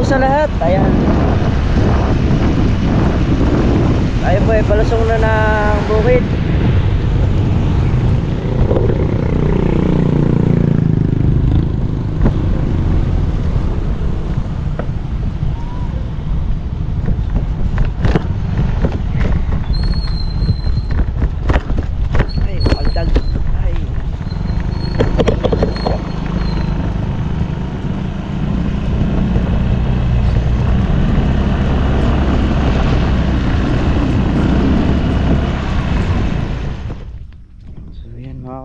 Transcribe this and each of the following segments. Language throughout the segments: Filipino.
sa lahat. Ayan. Tayo po ay palusong na ng bukid.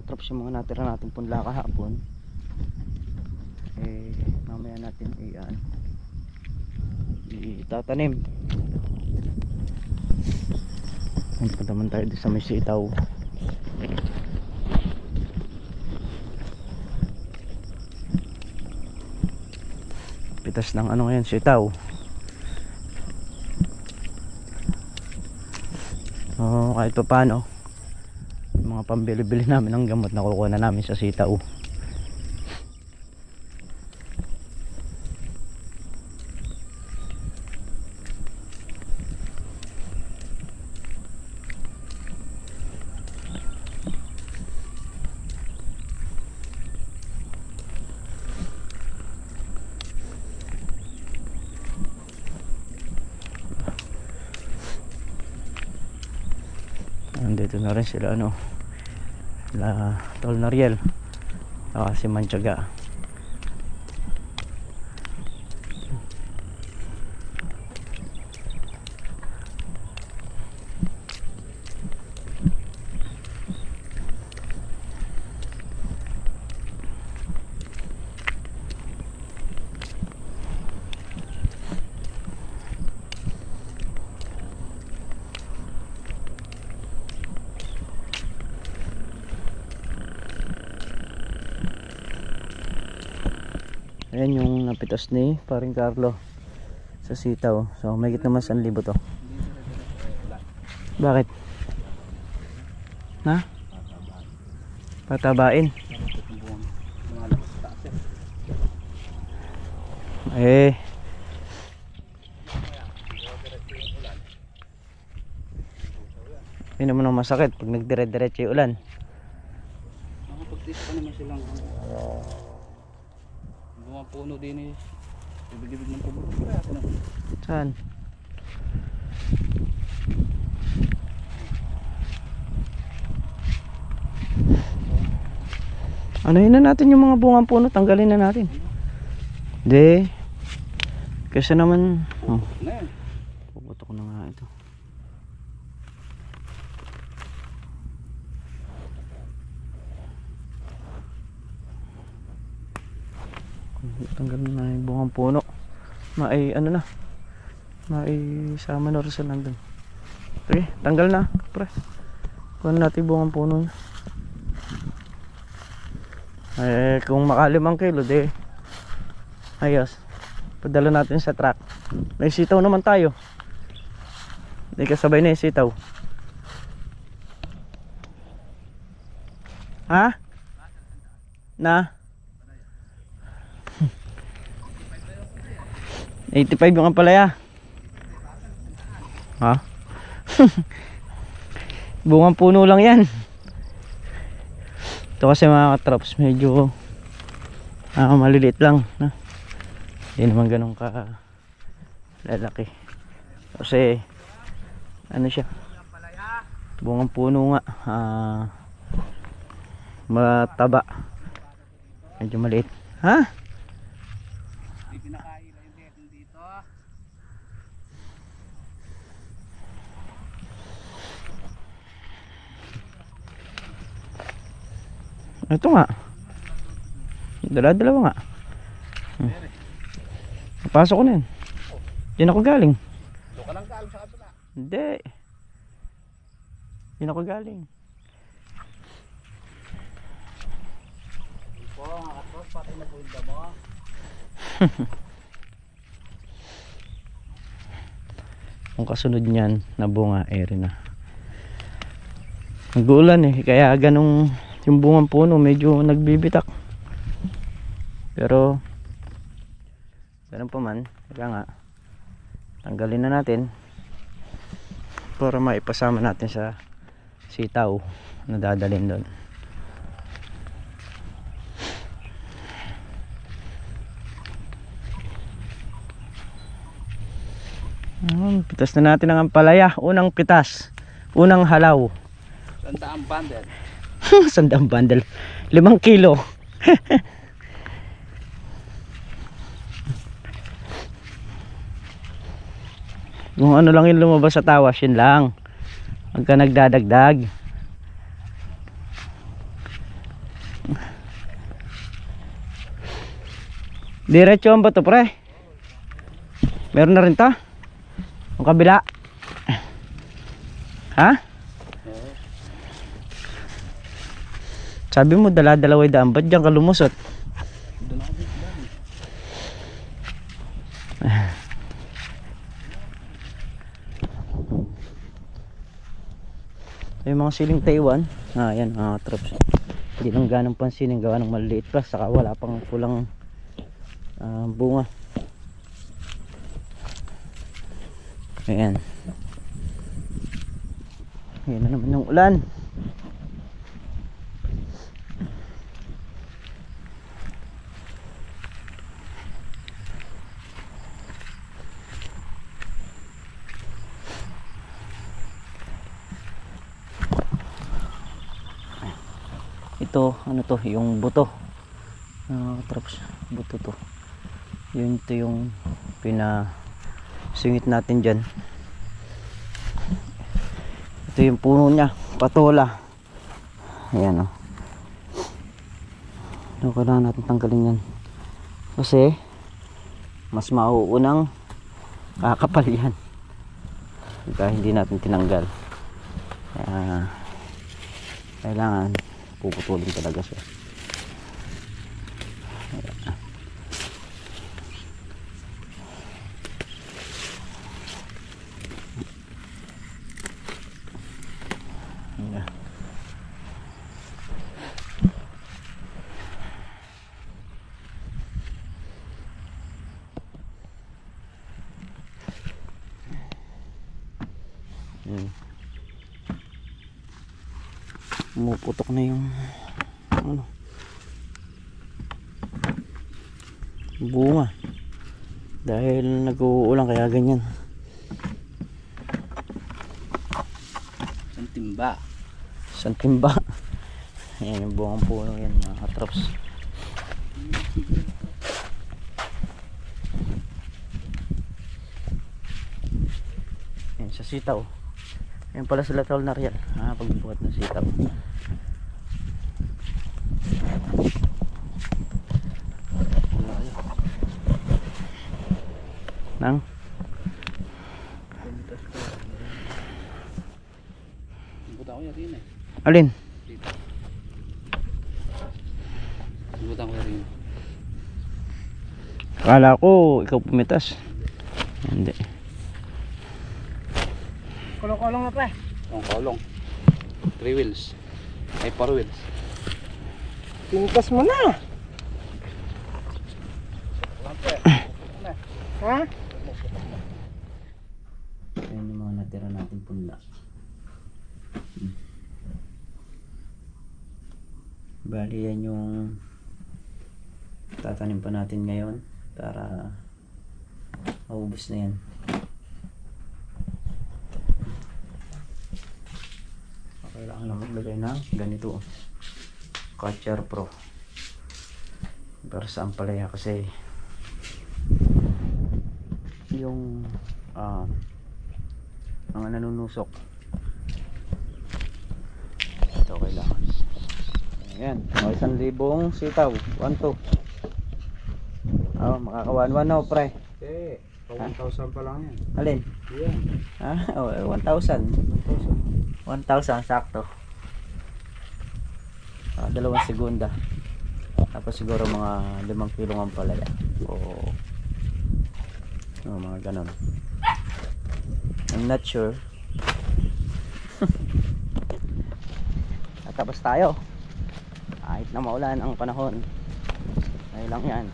Katrops, yung mga natira natin punla kahapon mamaya natin itatanim. Punta naman tayo sa may sitaw. Pitas ng ano ngayon, sitaw. Kahit pa paano mga pambili-bili namin ng gamot na kukuha na namin sa sitaw. Andito na rin sila Tol Nariel si Manchaga. Ayan yung napitas ni paring Carlo sa sitaw. So may git naman 1,000 to. Bakit? Na? Patabain. Yun naman ang masakit pag nagdire-diretso yung ulan. Nakapagtisa pa naman silang mga puno din ibig-ibig ng puno. Saan? Anuhin na natin yung mga bungang puno, tanggalin na natin. Hindi. Kasi naman puputok ko na nga ito. Tanggalin na yung bungang puno. Sama na rin sa nandun. Okay, tanggal na pre. Kuha natin bungang puno niya. Kung maka 5 kilo ayos, padala natin sa truck. May sitaw naman tayo. Hindi kasabay na yung sitaw. Ha? Na? 85 yung ampalaya. Ha? Bungang puno lang yan. Ito kasi mga katrops medyo maliliit lang, hindi naman ganun ka lalaki kasi siya, bungang puno nga, mataba, medyo maliit. Ha? Ito nga, dala-dalawa nga. Napasok ko na yun. Diyan ako galing. Doon ka lang galing sa kabila. Hindi, diyan ako galing. Po, mga katros, patay na po yung damo. Kung kasunod niyan na bunga, rin na. Nag-uulan kaya ganong yung bungang puno medyo nagbibitak. Pero ganun pa man, Kaya nga, tanggalin na natin para maipasama natin sa sitaw na dadalhin doon. Pitas na natin ang ampalaya. Unang pitas, unang halaw. Sandaang bundle. Sandang bundle, 5 kilo. Kung ano lang yung lumabas sa tawas, yun lang. Huwag ka nagdadagdag. Diretso ba to, pre? Meron na rin to? Ang kabila? Ha? Sabi mo dala-dalaway daan, ba't diyan ka lumusot? Doon ako dito dami. Yung mga siling Taiwan, yan mga traps. Hindi lang ganang pansinin, gawa ng maliliit pa, saka wala pang pulang bunga. Ayan. Ayan na naman yung ulan. Ito, ano to, yung buto. Traps, buto to. Yun, ito yung pinasingit natin dyan. Ito yung puno niya, patola. Ayan, o. Kailangan natin tanggalin yan. Kasi mas mauunang kakapal yan pagka hindi natin tinanggal. Kailangan puputulin talaga siya. Pumuputok na yung ano, bunga dahil nag-uulan, kaya ganyan. Santimba. Santimba. Ayan yung buwang puno yan, mga traps. Ayan sa sitaw. Ayan pala sila tol na real. Pagbuhat ng sitaw. Nang Buta ko yakin eh. alin? Dito. Buta ko yakin. Akala ko ikaw pumitas. Hindi. Kolong-kolong na pre. Kolong. 3 wheels. Ay 4 wheels. Pinitas mo na. Ha? Ayan yung mga natira natin punla. Bali yan yung tatanim pa natin ngayon para maubos na yan. Kailangan lang maglagay ng ganito, Catcher Pro para sa ampalaya, kasi yung mga nanunusok ito kailangan. Ayan, mga 1,000 sitaw, 1-2. Makaka-1-1 na pre. Eh, 1,000 pa lang yan. Alin? Yan. 1,000. 1,000 sakto. 2 segunda. Tapos siguro mga 5 kilong ampalaya o mga ganon. I'm not sure. Tapos tayo kahit na maulan ang panahon, ay lang yan.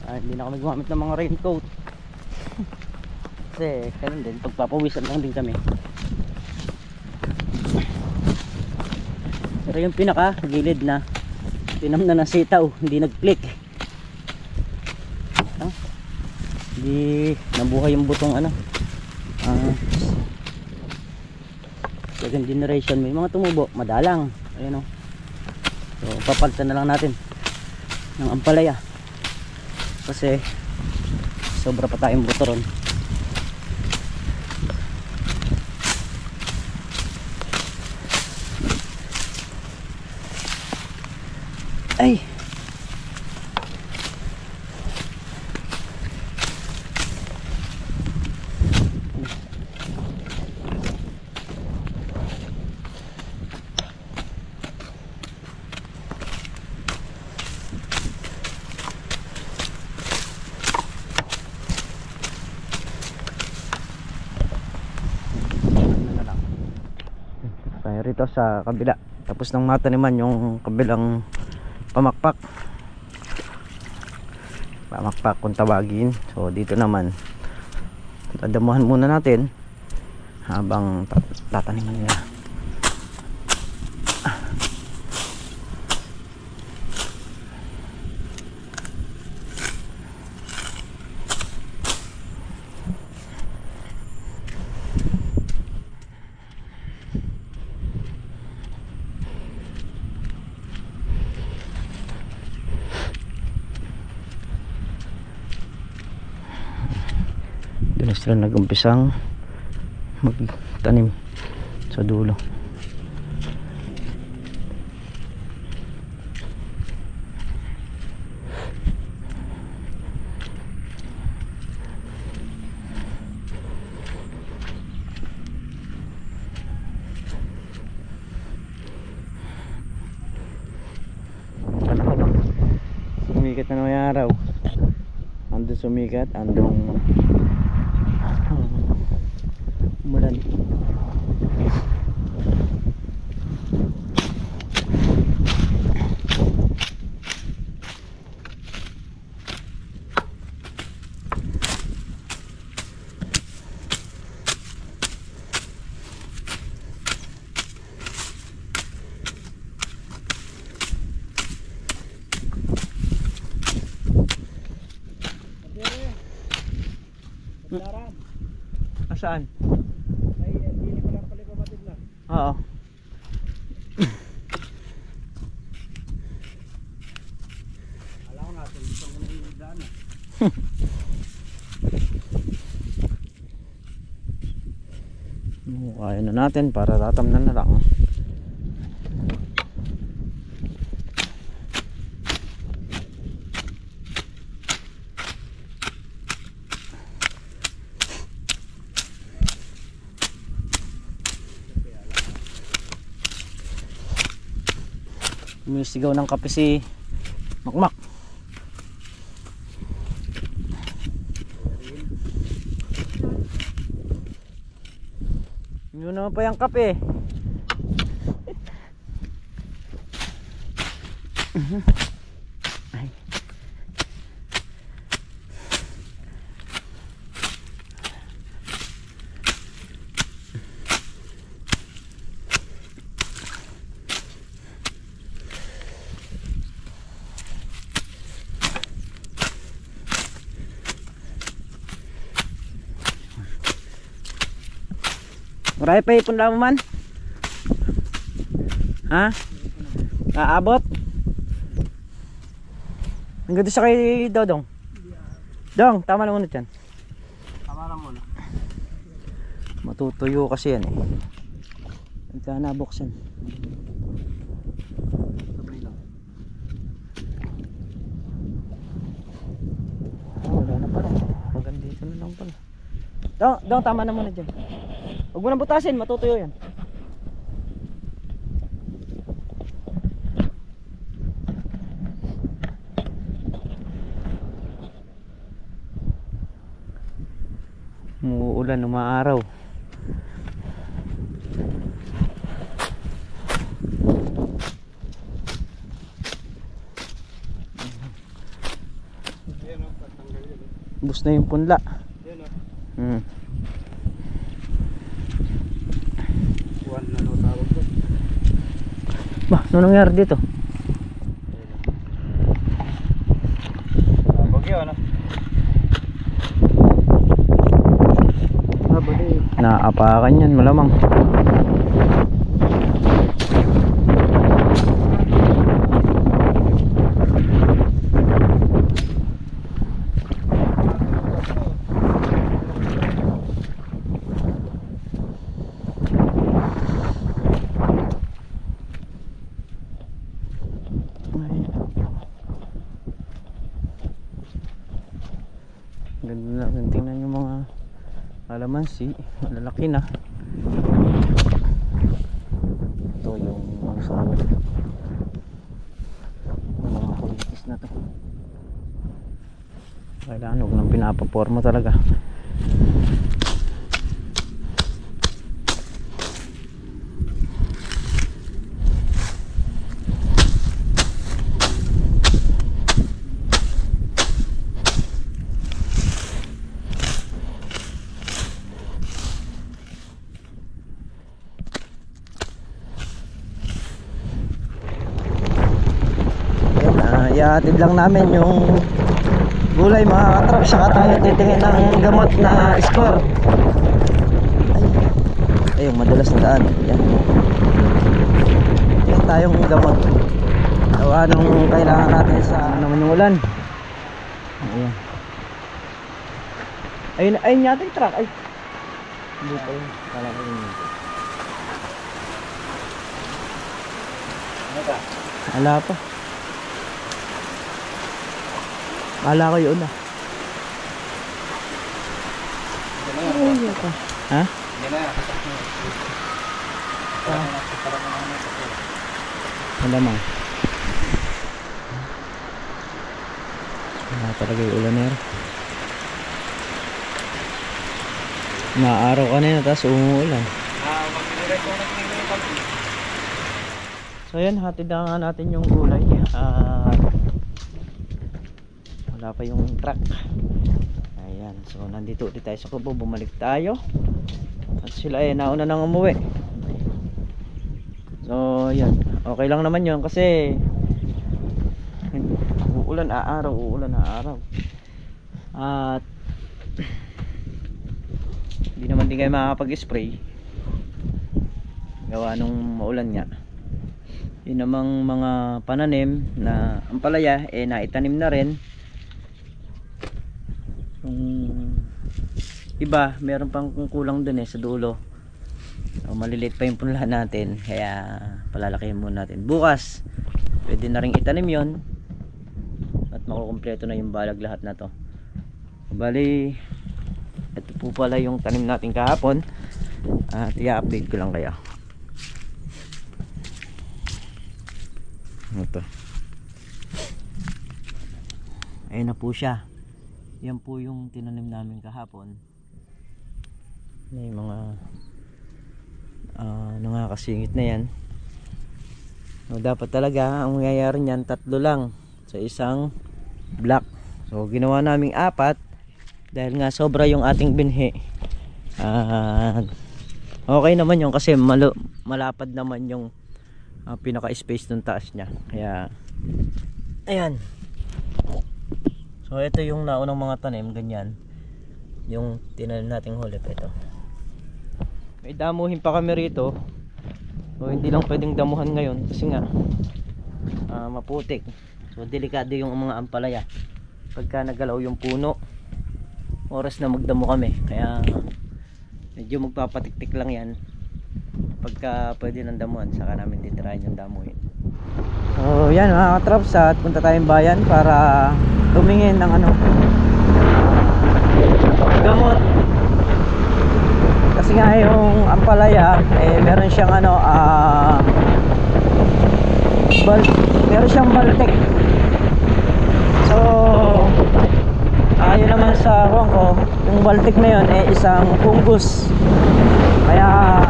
Hindi na kami gumamit ng mga raincoat. Kasi ganun din, pagpapawisan lang din kami. Pero yung pinaka gilid na tinam na ng sitaw, hindi nag-click. Hindi nabuhay yung butong ano. Second generation, may mga tumubo, madalang. Ayun o. So papalitan na lang natin ng ampalaya. Kasi sobra pa tayong buto ron. Ay! Tayo rito sa kabila. Tapos nang mataniman yung kabilang pamakpak kung tawagin. So dito naman dadamuhan muna natin habang tataniman nila. Doon na sila nag-umpisang magtanim sa dulo. Sumikat na naman yung araw. Andun sumikat, andun umulan. Saan? Ay, hindi ko lang pala pamatid na. Oo. Alam ko nga, tulisang ko na yung daan na. Kaya na natin para tatamnan na lang. Sumisigaw ng kape si Makmak. Yun naman pa yung kape. Ay. Marami pa ipon lang man. Ha? Aabot? Ang ganda sa kay Dodong. Dong, tama na muna dyan. Tama na muna. Matutuyo kasi yan eh. Pagka nabuksan. Sabay lang. Wala na pala. Hanggang dito na lang pala. Dong, tama na muna dyan. Huwag mo nang butasin, matutuyo yan. Umuulan, umaaraw. Ayan o. Bus na yung punla. Yun o. Hmm. Buwan na no tawag doon. Bah, ano nangyari dito? Bagyo ano? Bali. Naapakan yan malamang. Ganda na, tingnan yung mga kalamansi, malalaki na. Ito yung sa mga kulitis na to. Kailangan huwag nang pinapaporma talaga. Ihatid lang namin yung gulay mga katrap, saka tayo titingin ng gamot na score. Ay, yung madalas na daan. Yan. Tingin tayong gamot. Tawa nung kailangan natin sa naman yung ulan. Ayan. Ayun yata yung truck. Ay. Hindi pa yun. Kala ko yun. Wala pa. Kala ko yun ah. Ha? Malamang. Wala talaga yung ulan eh. Maaraw kanina tapos umuulan. So yan, hatid na nga natin yung gulay. Wala pa yung truck. Ayan, so nandito ulit tayo sa kubo. Bumalik tayo. At sila ay nauna nang umuwi. So yan, okay lang naman yun kasi uulan aaraw. At hindi naman din kayo makakapag-spray gawa nung maulan nga. Yun namang mga pananim na ampalaya naitanim na rin. Iba meron pang kulang dun sa dulo. So, maliliit pa yung punla natin, kaya palalakihin muna natin. Bukas pwede na rin itanim yon at makukumpleto na yung balag lahat na to. Bali ito po pala yung tanim natin kahapon at i-update ko lang kaya. Ito, ayun na po siya. Yan po yung tinanim namin kahapon. May mga nakakasingit na yan. So, dapat talaga ang mangyayari niyan 3 lang sa isang block. So ginawa naming 4 dahil nga sobra yung ating binhi. Okay naman yun kasi malapad naman yung pinaka space ng taas niya. Kaya ayan. So ito yung naunang mga tanim, ganyan. Yung tinanim nating hulip ito. May damuhin pa kami rito. So hindi lang pwedeng damuhan ngayon kasi nga maputik. So delikado yung mga ampalaya. Pagka nagalaw yung puno, oras na magdamo kami. Kaya medyo magpapatiktik lang yan. Pagka pwede ng damuhan, saka namin titirahin yung damuhin. So yan mga katraps, at punta tayong bayan para tumingin ng gamot. Kasi nga yung ampalaya meron siyang meron siyang baltek. So yun naman sa kuwan ko, yung baltik na yun isang fungus. Kaya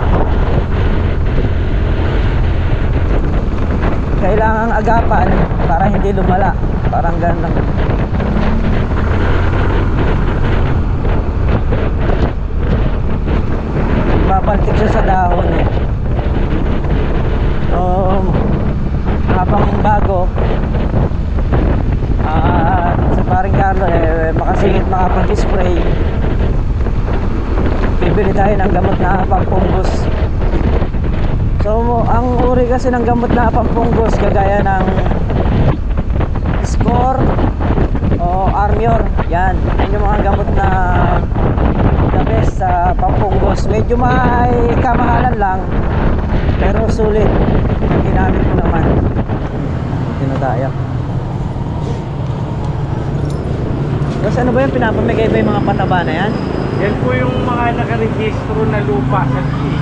kailangang agapan para hindi lumala. Parang ganun lang. masisingit makapag-spray, bibili tayo ng gamot na pampunggos. So ang uri kasi ng gamot na pampunggos kagaya ng Score o Armior, yan yung mga gamot na the best sa pampunggos. Medyo may kamahalan lang pero sulit ang ginamit ko naman. Tinatayak. Tapos ano ba yung pinapamigay ba yung mga pataba na yan? Yan po yung mga nakarehistro na lupa sa DA.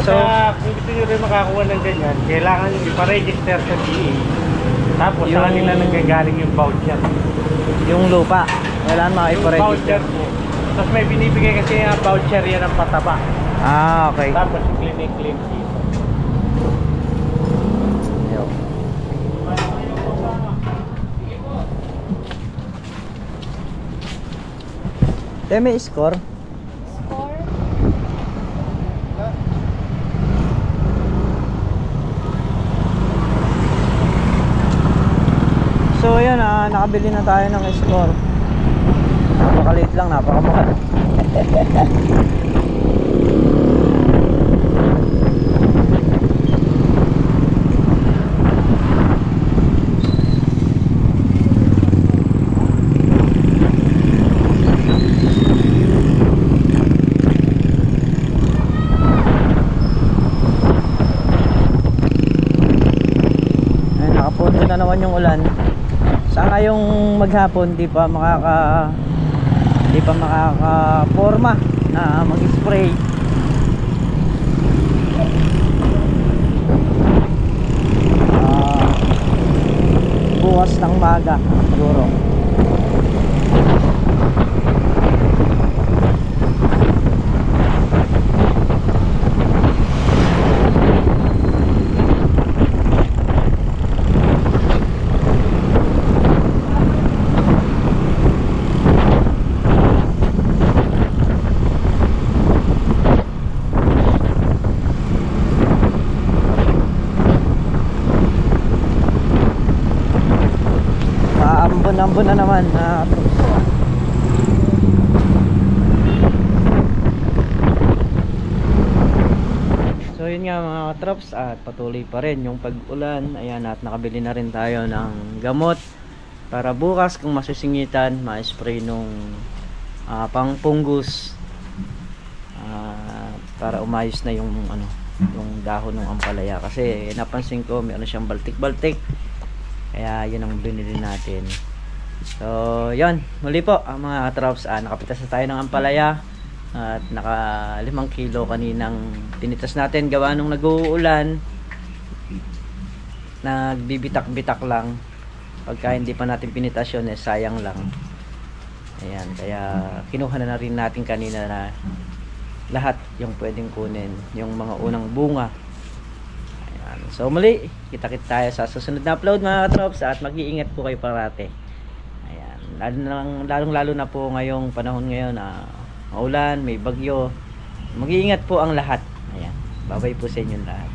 So Kung gusto nyo rin makakuha ng ganyan, kailangan nyo iparegister sa DA. Tapos sa kanila nanggagaling yung voucher. yung lupa, kailangan Yung makaiparegister. voucher po. Tapos may binibigay kasi yung voucher yan ng pataba. Okay. Tapos clinic dito. Yo. May score. So ayan, nakabili na tayo ng score. Napakaliit lang, napakamahal. Ayun, nakapunto na naman yung ulan. Saka yung maghapon di pa makaka-forma na mag-spray. Bukas ng maga siguro. Ambon na naman. So yun nga mga trops, at patuloy pa rin yung pag-ulan. Ayan, at nakabili na rin tayo ng gamot para bukas kung masusingitan ma-spray nung pangpunggos, para umayos na yung yung dahon ng ampalaya. Kasi napansin ko meron siyang baltik-baltik, kaya yun ang binili natin. So yun, muli po mga trops, nakapitas na tayo ng ampalaya at naka 5 kilo kaninang tinitas natin. Gawa nung nag-uulan, nagbibitak-bitak lang. Pagka hindi pa natin pinitas yun, sayang lang. Ayan, kaya kinuha na rin natin kanina na lahat yung pwedeng kunin, yung mga unang bunga. Ayan. So muli, kita-kit tayo sa susunod na upload mga trops, at mag-iingat po kayo parate. Lalong-lalo na po ngayong panahon ngayon na maulan, may bagyo. Mag-iingat po ang lahat. Ayan. Bye-bye po sa inyo lahat.